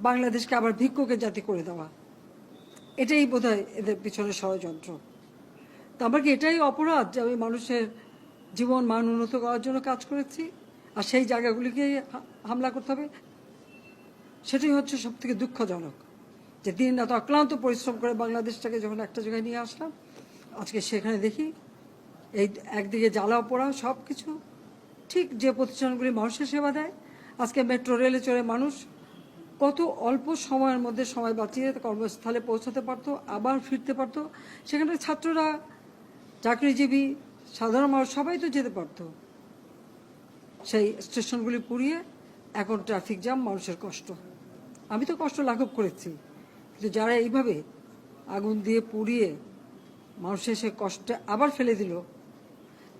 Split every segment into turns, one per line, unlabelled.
বাংলাদেশকে আবার ভিক্ষুকের জাতি করে দেওয়া, এটাই বোধহয় এদের পিছনে ষড়যন্ত্র। তা আমার কি এটাই অপরাধ যে আমি মানুষের জীবন মান উন্নত করার জন্য কাজ করেছি, আর সেই জায়গাগুলিকে হামলা করতে হবে? সেটাই হচ্ছে সব থেকে দুঃখজনক, যে দিন রাত অক্লান্ত পরিশ্রম করে বাংলাদেশটাকে যখন একটা জায়গায় নিয়ে আসলাম, আজকে সেখানে দেখি এই একদিকে জ্বালাও পোড়া সব কিছু। ঠিক যে প্রতিষ্ঠানগুলি মানুষের সেবা দেয়, আজকে মেট্রো রেলে চড়ে মানুষ কত অল্প সময়ের মধ্যে সময় বাঁচিয়ে কর্মস্থলে পৌঁছাতে পারতো, আবার ফিরতে পারতো। সেখানে ছাত্ররা, চাকরিজীবী, সাধারণ মানুষ সবাই তো যেতে পারতো। সেই স্টেশনগুলি পুড়িয়ে এখন ট্রাফিক জ্যাম, মানুষের কষ্ট। আমি তো কষ্ট লাঘব করেছি, কিন্তু যারা এইভাবে আগুন দিয়ে পুড়িয়ে মানুষের সে কষ্টে আবার ফেলে দিল,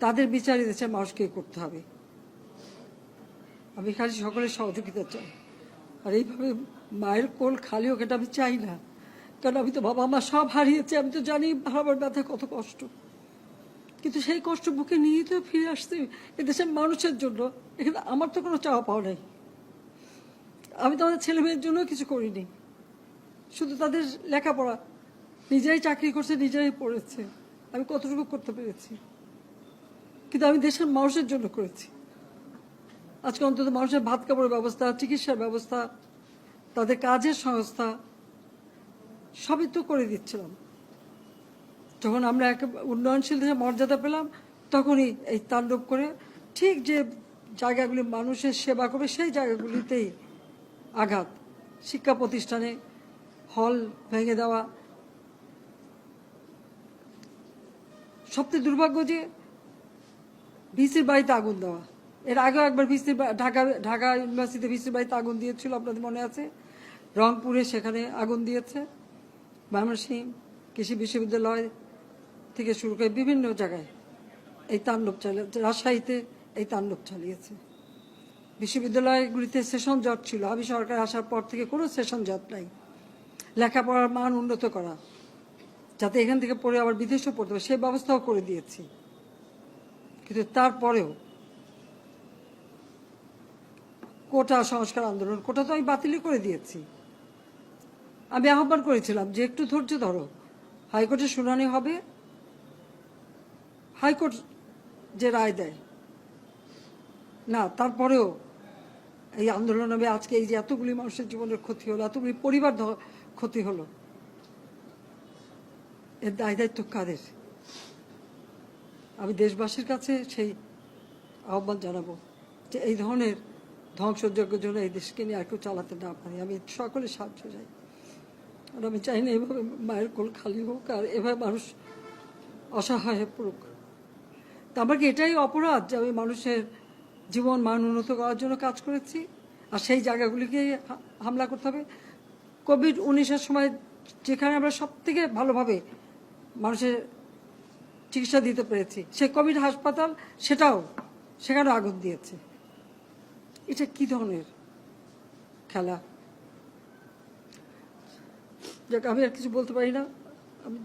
তাদের বিচার দেশের মানুষকে করতে হবে। আমি খালি সকলের সহযোগিতা চাই। আর এইভাবে মায়ের কোল খালি হোক এটা আমি চাই না, কারণ আমি তো বাবা মা সব হারিয়েছি। আমি তো জানি হারাবার ব্যথা কত কষ্ট, কিন্তু সেই কষ্ট বুকে নিয়ে তো ফিরে আসতে এদেশের মানুষের জন্য। এখানে আমার তো কোনো চাওয়া পাওয়া নেই। আমি তো আমাদের ছেলে মেয়ের জন্য কিছু করিনি, শুধু তাদের লেখাপড়া। নিজেরাই চাকরি করছে, নিজেরাই পড়েছে, আমি কতটুকু করতে পেরেছি, কিন্তু আমি দেশের মানুষের জন্য করেছি। আজকে অন্তত মানুষের ভাত কাপড়ের ব্যবস্থা, চিকিৎসার ব্যবস্থা, তাদের কাজের সংস্থা সবই তো করে দিচ্ছিলাম। যখন আমরা এক উন্নয়নশীল দেশে মর্যাদা পেলাম, তখনই এই তাণ্ডব করে ঠিক যে জায়গাগুলি মানুষের সেবা করবে সেই জায়গাগুলিতেই আঘাত। শিক্ষা প্রতিষ্ঠানে হল ভেঙে দেওয়া। সবচেয়ে দুর্ভাগ্য যে ভিসির বাড়িতে আগুন দেওয়া। এর আগেও একবার ঢাকা ইউনিভার্সিটিতে ভিসির বাড়িতে আগুন দিয়েছিল, আপনাদের মনে আছে। রংপুরে সেখানে আগুন দিয়েছে, ময়মনসিংহ কৃষি বিশ্ববিদ্যালয় থেকে শুরু করে বিভিন্ন জায়গায় এই তাণ্ডব চালিয়েছে। রাজশাহীতে এই তাণ্ডব চালিয়েছে। বিশ্ববিদ্যালয়গুলিতে সেশন জট ছিল, আমি সরকার আসার পর থেকে কোনো সেশন জট নাই। লেখাপড়ার মান উন্নত করা, যাতে এখান থেকে পড়ে আবার বিদেশেও পড়তে হবে, সেই ব্যবস্থাও করে দিয়েছি। কিন্তু তারপরেও কোটা সংস্কার আন্দোলন, কোটা তো আমি বাতিলই করে দিয়েছি। আমি আহ্বান করেছিলাম যে একটু ধৈর্য ধরো, হাইকোর্টের শুনানি হবে, হাইকোর্ট যে রায় দেয় না। তারপরেও এই আন্দোলন হবে। আজকে এই যে এতগুলি মানুষের জীবনের ক্ষতি হলো, এতগুলি পরিবার ক্ষতি হলো, এর দায় দায়িত্ব কাদের? আমি দেশবাসীর কাছে সেই আহ্বান জানাবো যে এই ধরনের ধ্বংসযজ্ঞের জন্য এই দেশকে নিয়ে আর কেউ চালাতে না পারি। আমি সকলের সাহায্য চাই। আর আমি চাই না এভাবে মায়ের কোল খালি হোক, আর এভাবে মানুষ অসহায় হয়ে পড়ুক। তা আমার কি এটাই অপরাধ যে আমি মানুষের জীবন মান উন্নত করার জন্য কাজ করেছি, আর সেই জায়গাগুলিকে হামলা করতে হবে? কোভিড-19-এর সময় যেখানে আমরা সব থেকে ভালোভাবে মানুষের চিকিৎসা দিতে পেরেছি, সেই কোভিড হাসপাতাল সেখানেও আগুন দিয়েছে। এটা কি ধরনের খেলা? যাক, আমি আর কিছু বলতে পারি না। আমি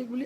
এগুলি